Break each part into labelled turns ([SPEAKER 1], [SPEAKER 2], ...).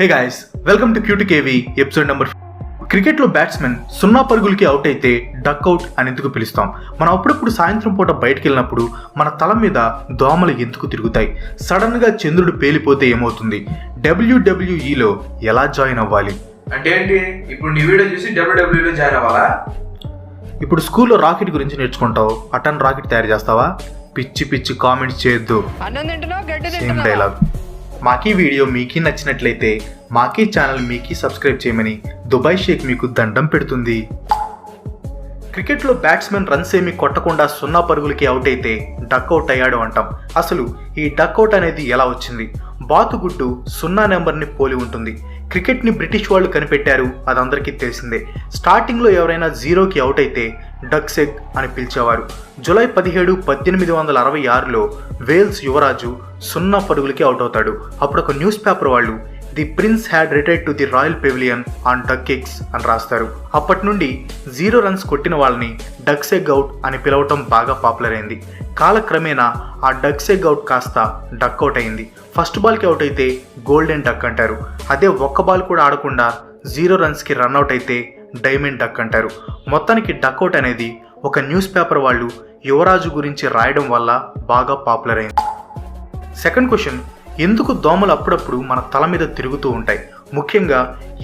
[SPEAKER 1] Hey guys, welcome to క్యూటీకేవి episode number. క్రికెట్లో batsmen 0 పరుగులకి అవుట్ అయితే డక్అవుట్ అని ఎందుకు పిలుస్తాం? మనం అప్పుడప్పుడు సాయంత్రం పూట బయటకు వెళ్ళినప్పుడు మన తల మీద దోమలు ఎందుకు తిరుగుతాయి? సడన్ గా చంద్రుడు పేలిపోతే ఏమవుతుంది? డబ్ల్యూడబ్ల్యూఈలో ఎలా జాయిన్ అవ్వాలి?
[SPEAKER 2] అంటే ఏంటి? ఇప్పుడు నీ వీడియో చూసి డబ్ల్యూడబ్ల్యూలో జాయిన్ అవ్వాలా?
[SPEAKER 1] ఇప్పుడు స్కూల్లో రాకెట్ గురించి నేర్చుకుంటావు, అటన్ రాకెట్ తయారు చేస్తావా? పిచ్చి పిచ్చి కామెంట్స్ చేయొద్దు. Same dialogue. మాకీ వీడియో మీకీ నచ్చినట్లయితే మాకీ ఛానల్ మీకీ సబ్స్క్రైబ్ చేయమని దుబాయ్ షేక్ మీకు దండం పెడుతుంది. క్రికెట్లో బ్యాట్స్మెన్ రన్స్ ఏమి కొట్టకుండా 0 పరుగులకి అవుట్ అయితే డక్అవుట్ అయ్యాడు అంటాం. అసలు ఈ డక్అవుట్ అనేది ఎలా వచ్చింది? బాతుగుడ్డు 0 నెంబర్ని పోలి ఉంటుంది. క్రికెట్ని బ్రిటిష్ వాళ్ళు కనిపెట్టారు, అదందరికీ తెలిసిందే. స్టార్టింగ్లో ఎవరైనా 0కి అవుట్ అయితే డక్స్ ఎగ్ అని పిలిచేవారు. జూలై 17, 1866లో వేల్స్ యువరాజు 0 పరుగులకి అవుట్ అవుతాడు. అప్పుడు ఒక న్యూస్ పేపర్ వాళ్ళు the prince had retired to the royal pavilion on duck eggs అని రాస్తారు. అప్పటి నుండి 0 రన్స్ కొట్టిన వాళ్ళని డక్స్ ఎగ్ అవుట్ అని పిలవటం బాగా పాపులర్ అయింది. కాలక్రమేణా ఆ డక్స్ ఎగ్ అవుట్ కాస్త డక్ అవుట్ అయింది. ఫస్ట్ బాల్కి అవుట్ అయితే గోల్డెన్ డక్ అంటారు. అదే ఒక్క బాల్ కూడా ఆడకుండా 0 రన్స్కి రన్అట్ అయితే డైమండ్ డక్ అంటారు. మొత్తానికి డక్అవుట్ అనేది ఒక న్యూస్ పేపర్ వాళ్ళు యువరాజు గురించి రాయడం వల్ల బాగా పాపులర్ అయింది. సెకండ్ క్వశ్చన్, ఎందుకు దోమలు అప్పుడప్పుడు మన తల మీద తిరుగుతూ ఉంటాయి? ముఖ్యంగా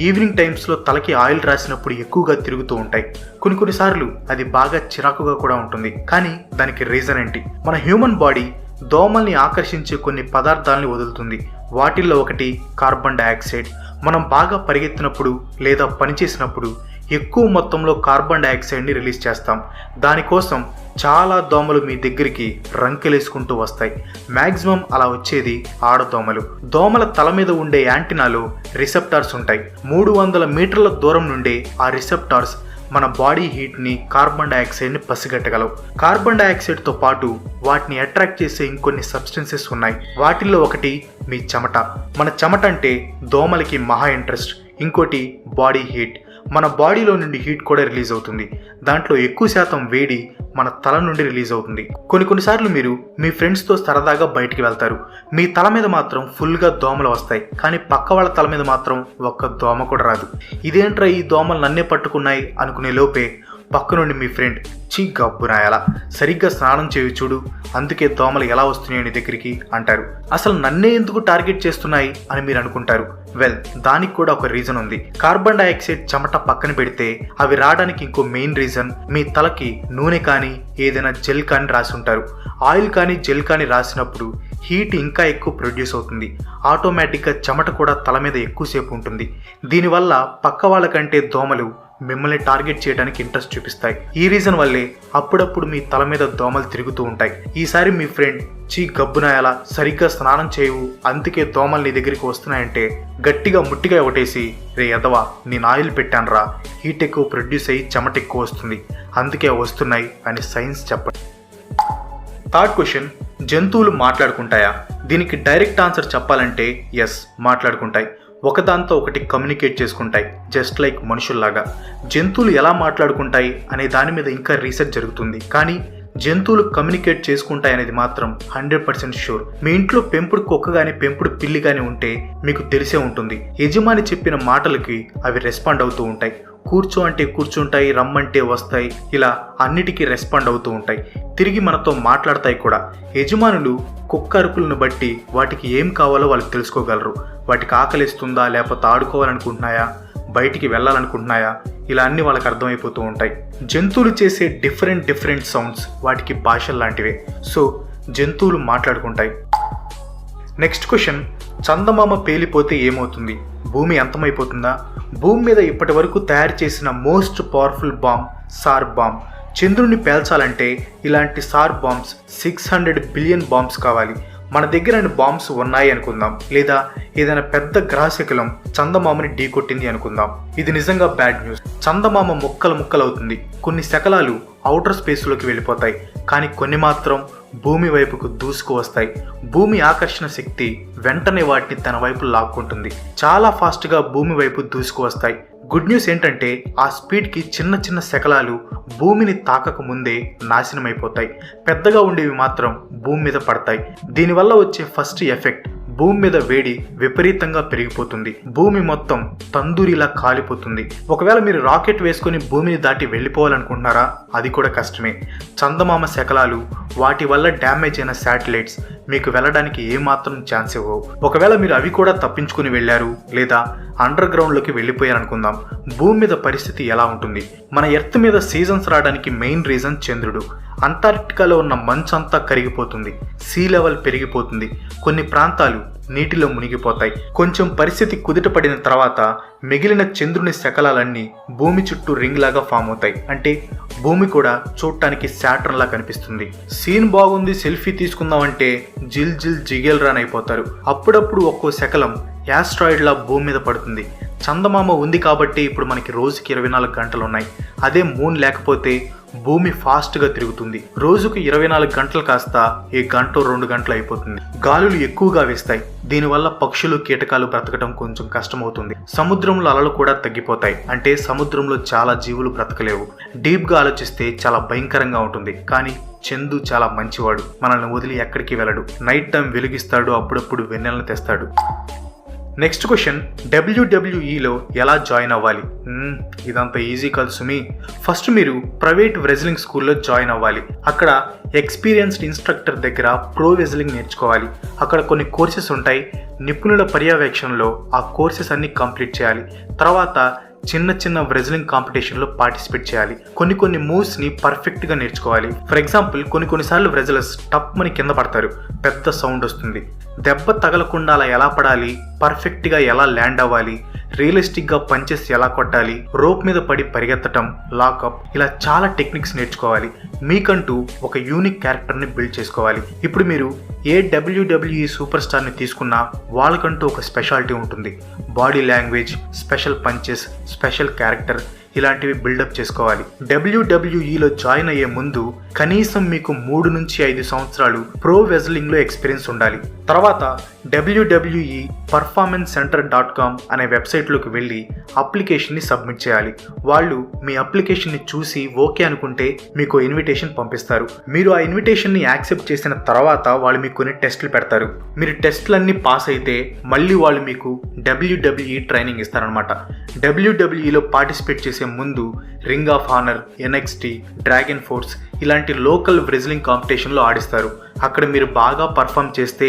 [SPEAKER 1] ఈవినింగ్ టైమ్స్లో తలకి ఆయిల్ రాసినప్పుడు ఎక్కువగా తిరుగుతూ ఉంటాయి. కొన్నిసార్లు అది బాగా చిరాకుగా కూడా ఉంటుంది. కానీ దానికి రీజన్ ఏంటి? మన హ్యూమన్ బాడీ దోమల్ని ఆకర్షించే కొన్ని పదార్థాలని వదులుతుంది. వాటిల్లో ఒకటి కార్బన్ డయాక్సైడ్. మనం బాగా పరిగెత్తినప్పుడు లేదా పనిచేసినప్పుడు ఎక్కువ మొత్తంలో కార్బన్ డయాక్సైడ్ని రిలీజ్ చేస్తాం. దానికోసం చాలా దోమలు మీ దగ్గరికి రంకెలేసుకుంటూ వస్తాయి. మ్యాక్సిమం అలా వచ్చేది ఆడదోమలు. దోమల తల మీద ఉండే యాంటినాలో రిసెప్టార్స్ ఉంటాయి. 300 మీటర్ల దూరం నుండే ఆ రిసెప్టార్స్ మన బాడీ హీట్ని, కార్బన్ డయాక్సైడ్ని పసిగట్టగలవు. కార్బన్ డయాక్సైడ్తో పాటు వాటిని అట్రాక్ట్ చేసే ఇంకొన్ని సబ్స్టెన్సెస్ ఉన్నాయి. వాటిల్లో ఒకటి మీ చెమట. మన చెమట అంటే దోమలకి మహా ఇంట్రెస్ట్. ఇంకోటి బాడీ హీట్. మన బాడీలో నుండి హీట్ కూడా రిలీజ్ అవుతుంది. దాంట్లో ఎక్కువ శాతం వేడి మన తల నుండి రిలీజ్ అవుతుంది. కొన్నిసార్లు మీరు మీ ఫ్రెండ్స్తో సరదాగా బయటికి వెళ్తారు. మీ తల మీద మాత్రం ఫుల్గా దోమలు వస్తాయి, కానీ పక్క వాళ్ళ తల మీద మాత్రం ఒక్క దోమ కూడా రాదు. ఇదేంట్రా ఈ దోమలు నన్నే పట్టుకున్నాయి అనుకునే లోపే పక్క నుండి మీ ఫ్రెండ్, చీ గబ్బునాయాలా, సరిగ్గా స్నానం చేయి చూడు, అందుకే దోమలు ఎలా వస్తున్నాయి నీ దగ్గరికి అంటారు. అసలు నన్నే ఎందుకు టార్గెట్ చేస్తున్నాయి అని మీరు అనుకుంటారు. వెల్, దానికి కూడా ఒక రీజన్ ఉంది. కార్బన్ డయాక్సైడ్ చెమట పక్కన పెడితే అవి రావడానికి ఇంకో మెయిన్ రీజన్ మీ తలకి నూనె కానీ ఏదైనా జెల్ కానీ రాసి ఉంటారు. ఆయిల్ కానీ జెల్ కానీ రాసినప్పుడు హీట్ ఇంకా ఎక్కువ ప్రొడ్యూస్ అవుతుంది. ఆటోమేటిక్గా చెమట కూడా తల మీద ఎక్కువసేపు ఉంటుంది. దీనివల్ల పక్క వాళ్ళకంటే దోమలు మిమ్మల్ని టార్గెట్ చేయడానికి ఇంట్రెస్ట్ చూపిస్తాయి. ఈ రీజన్ వల్లే అప్పుడప్పుడు మీ తల మీద దోమలు తిరుగుతూ ఉంటాయి. ఈసారి మీ ఫ్రెండ్, చీ గబ్బునాయాలా, సరిగ్గా స్నానం చేయవు, అందుకే దోమలు నీ దగ్గరికి వస్తున్నాయంటే గట్టిగా ముట్టిగా ఒకటేసి, రే ఎదవా, నేను ఆయిల్ పెట్టానురా, హీట్ ఎక్కువ ప్రొడ్యూస్ అయ్యి చెమట ఎక్కువ వస్తుంది, అందుకే వస్తున్నాయి అని సైన్స్ చెప్పండి. థర్డ్ క్వశ్చన్, జంతువులు మాట్లాడుకుంటాయా? దీనికి డైరెక్ట్ ఆన్సర్ చెప్పాలంటే ఎస్, మాట్లాడుకుంటాయి. ఒకదాంతో ఒకటి కమ్యూనికేట్ చేసుకుంటాయి, జస్ట్ లైక్ మనుషుల్లాగా. జంతువులు ఎలా మాట్లాడుకుంటాయి అనే దాని మీద ఇంకా రీసెర్చ్ జరుగుతుంది. కానీ జంతువులు కమ్యూనికేట్ చేసుకుంటాయి అనేది మాత్రం 100% షూర్. మీ ఇంట్లో పెంపుడు కుక్క కానీ పెంపుడు పిల్లి కానీ ఉంటే మీకు తెలిసే ఉంటుంది. యజమాని చెప్పిన మాటలకి అవి రెస్పాండ్ అవుతూ ఉంటాయి. కూర్చో అంటే కూర్చుంటాయి, రమ్మంటే వస్తాయి, ఇలా అన్నిటికీ రెస్పాండ్ అవుతూ ఉంటాయి. తిరిగి మనతో మాట్లాడతాయి కూడా. యజమానులు కుక్క అరుపులను బట్టి వాటికి ఏం కావాలో వాళ్ళకి తెలుసుకోగలరు. వాటికి ఆకలిస్తుందా, లేకపోతే ఆడుకోవాలనుకుంటున్నాయా, బయటికి వెళ్ళాలనుకుంటున్నాయా, ఇలా అన్నీ వాళ్ళకి అర్థమైపోతూ ఉంటాయి. జంతువులు చేసే డిఫరెంట్ సౌండ్స్ వాటికి భాషలు లాంటివే. సో జంతువులు మాట్లాడుకుంటాయి. నెక్స్ట్ క్వశ్చన్, చందమామ పేలిపోతే ఏమవుతుంది? భూమి అంతమైపోతుందా? భూమి మీద ఇప్పటి వరకు తయారు చేసిన most powerful bomb sir bomb. చంద్రుడిని పేల్చాలంటే ఇలాంటి సార్ బాంబ్స్ 600 బిలియన్ బాంబ్స్ కావాలి. మన దగ్గర బాంబ్స్ ఉన్నాయి అనుకుందాం, లేదా ఏదైనా పెద్ద గ్రహశకలం చందమామని ఢీకొట్టింది అనుకుందాం. ఇది నిజంగా బ్యాడ్ న్యూస్. చందమామ ముక్కలవుతుంది. కొన్ని శకలాలు ఔటర్ స్పేస్లోకి వెళ్ళిపోతాయి, కానీ కొన్ని మాత్రం భూమి వైపుకు దూసుకు వస్తాయి. భూమి ఆకర్షణ శక్తి వెంటనే వాటిని తన వైపు లాక్కుంటుంది. చాలా ఫాస్ట్గా భూమి వైపు దూసుకు వస్తాయి. గుడ్ న్యూస్ ఏంటంటే ఆ స్పీడ్కి చిన్న శకలాలు భూమిని తాకక ముందే నాశనం అయిపోతాయి. పెద్దగా ఉండేవి మాత్రం భూమి మీద పడతాయి. దీనివల్ల వచ్చే ఫస్ట్ ఎఫెక్ట్ భూమి మీద వేడి విపరీతంగా పెరిగిపోతుంది. భూమి మొత్తం తందూరిలా కాలిపోతుంది. ఒకవేళ మీరు రాకెట్ వేసుకుని భూమిని దాటి వెళ్ళిపోవాలనుకుంటున్నారా? అది కూడా కష్టమే. చందమామ శకలాలు, వాటి వల్ల డ్యామేజ్ అయిన శాటిలైట్స్ మీకు వెళ్ళడానికి ఏమాత్రం ఛాన్స్ ఇవ్వవు. ఒకవేళ మీరు అవి కూడా తప్పించుకుని వెళ్ళారు లేదా అండర్ గ్రౌండ్లోకి వెళ్ళిపోయారనుకుందాం, భూమి మీద పరిస్థితి ఎలా ఉంటుంది? మన ఎర్త్ మీద సీజన్స్ రావడానికి మెయిన్ రీజన్ చంద్రుడు. అంటార్క్టికాలో ఉన్న మంచంతా కరిగిపోతుంది, సీ లెవెల్ పెరిగిపోతుంది, కొన్ని ప్రాంతాలు నీటిలో మునిగిపోతాయి. కొంచెం పరిస్థితి కుదుటపడిన తర్వాత మిగిలిన చంద్రుని శకలాలన్నీ భూమి చుట్టూ రింగ్ లాగా ఫామ్ అవుతాయి. అంటే భూమి కూడా చూడటానికి శాటర్న్ లా కనిపిస్తుంది. సీన్ బాగుంది, సెల్ఫీ తీసుకుందామంటే జిల్ జిల్ జిగేల్ రాన్ అయిపోతారు. అప్పుడప్పుడు ఒక్కో శకలం యాస్ట్రాయిడ్ లా భూమి మీద పడుతుంది. చందమామ ఉంది కాబట్టి ఇప్పుడు మనకి రోజుకి 24 గంటలు ఉన్నాయి. అదే మూన్ లేకపోతే భూమి ఫాస్ట్గా తిరుగుతుంది. రోజుకు 24 గంటలు కాస్త ఏ గంట 2 గంటలు అయిపోతుంది. గాలులు ఎక్కువగా వేస్తాయి. దీనివల్ల పక్షులు కీటకాలు బ్రతకడం కొంచెం కష్టమవుతుంది. సముద్రంలో అలలు కూడా తగ్గిపోతాయి. అంటే సముద్రంలో చాలా జీవులు బ్రతకలేవు. డీప్గా ఆలోచిస్తే చాలా భయంకరంగా ఉంటుంది. కానీ చందు చాలా మంచివాడు, మనల్ని వదిలి ఎక్కడికి వెళ్ళడు. నైట్ టైం వెలిగిస్తాడు, అప్పుడప్పుడు వెన్నెలను తెస్తాడు. నెక్స్ట్ క్వశ్చన్, WWEలో ఎలా జాయిన్ అవ్వాలి? ఇదంతా ఈజీ కాదు సుమి. ఫస్ట్ మీరు ప్రైవేట్ రెజ్లింగ్ స్కూల్లో జాయిన్ అవ్వాలి. అక్కడ ఎక్స్పీరియన్స్డ్ ఇన్స్ట్రక్టర్ దగ్గర ప్రో రెజ్లింగ్ నేర్చుకోవాలి. అక్కడ కొన్ని కోర్సెస్ ఉంటాయి. నిపుణుల పర్యవేక్షణలో ఆ కోర్సెస్ అన్ని కంప్లీట్ చేయాలి. తర్వాత చిన్న చిన్న రెజ్లింగ్ కాంపిటీషన్లో పార్టిసిపేట్ చేయాలి. కొన్ని మూవ్స్ని పర్ఫెక్ట్గా నేర్చుకోవాలి. ఫర్ ఎగ్జాంపుల్ కొన్నిసార్లు రెజ్లర్స్ టప్మని కింద పడతారు, పెద్ద సౌండ్ వస్తుంది. దెబ్బ తగలకుండా అలా ఎలా పడాలి, పర్ఫెక్ట్గా ఎలా ల్యాండ్ అవ్వాలి, రియలిస్టిక్గా పంచెస్ ఎలా కొట్టాలి, రోప్ మీద పడి పరిగెత్తటం, లాకప్, ఇలా చాలా టెక్నిక్స్ నేర్చుకోవాలి. మీకంటూ ఒక యూనిక్ క్యారెక్టర్ని బిల్డ్ చేసుకోవాలి. ఇప్పుడు మీరు ఏ WWE సూపర్ స్టార్ని తీసుకున్నా వాళ్ళకంటూ ఒక స్పెషాలిటీ ఉంటుంది. Body language, special punches, special character, ఇలాంటివి బిల్డప్ చేసుకోవాలి. WWEలో జాయిన్ అయ్యే ముందు కనీసం మీకు 3 నుంచి 5 సంవత్సరాలు ప్రో రెజ్లింగ్లో ఎక్స్పీరియన్స్ ఉండాలి. తర్వాత WWE performancecenter.com అనే వెబ్సైట్లోకి వెళ్ళి అప్లికేషన్ని సబ్మిట్ చేయాలి. వాళ్ళు మీ అప్లికేషన్ని చూసి ఓకే అనుకుంటే మీకు ఇన్విటేషన్ పంపిస్తారు. మీరు ఆ ఇన్విటేషన్ని యాక్సెప్ట్ చేసిన తర్వాత వాళ్ళు మీకు కొన్ని టెస్టులు పెడతారు. మీరు టెస్టులన్నీ పాస్ అయితే మళ్ళీ వాళ్ళు మీకు WWE ట్రైనింగ్ ఇస్తారనమాట. WWEలో పార్టిసిపేట్ చేసే ముందు ring of honour, NXT, dragon force ఇలాంటి లోకల్ రెజ్లింగ్ కాంపిటీషన్లో ఆడిస్తారు. అక్కడ మీరు బాగా పర్ఫామ్ చేస్తే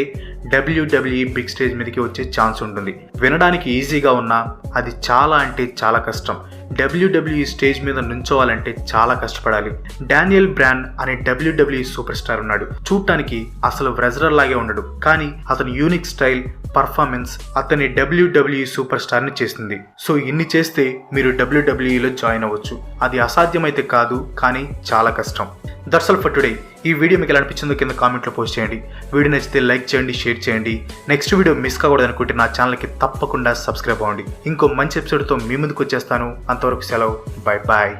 [SPEAKER 1] WWE బిగ్ స్టేజ్ మీదకి వచ్చే ఛాన్స్ ఉంటుంది. వినడానికి ఈజీగా ఉన్నా అది చాలా అంటే చాలా కష్టం. WWE స్టేజ్ మీద నుంచోవాలంటే చాలా కష్టపడాలి. డానియల్ బ్రాన్ అనే WWE సూపర్ స్టార్ ఉన్నాడు. చూడటానికి అసలు రెజ్లర్ లాగే ఉండడు, కానీ అతని యూనిక్ స్టైల్, పర్ఫార్మెన్స్ అతని WWE సూపర్ స్టార్ని చేసింది. సో ఇన్ని చేస్తే మీరు WWEలో జాయిన్ అవ్వచ్చు. అది అసాధ్యమైతే కాదు, కానీ చాలా కష్టం. That's all for today. ఈ వీడియో మీకు ఎలా అనిపించిందో కింద కామెంట్లో పోస్ట్ చేయండి. వీడియో నచ్చితే లైక్ చేయండి, షేర్ చేయండి. నెక్స్ట్ వీడియో మిస్ కాకూడదు అనుకుంటే నా ఛానల్కి తప్పకుండా సబ్స్క్రైబ్ అవ్వండి. ఇంకో మంచి ఎపిసోడ్తో మీ ముందుకు వచ్చేస్తాను. అంతవరకు సెలవు, బాయ్ బాయ్.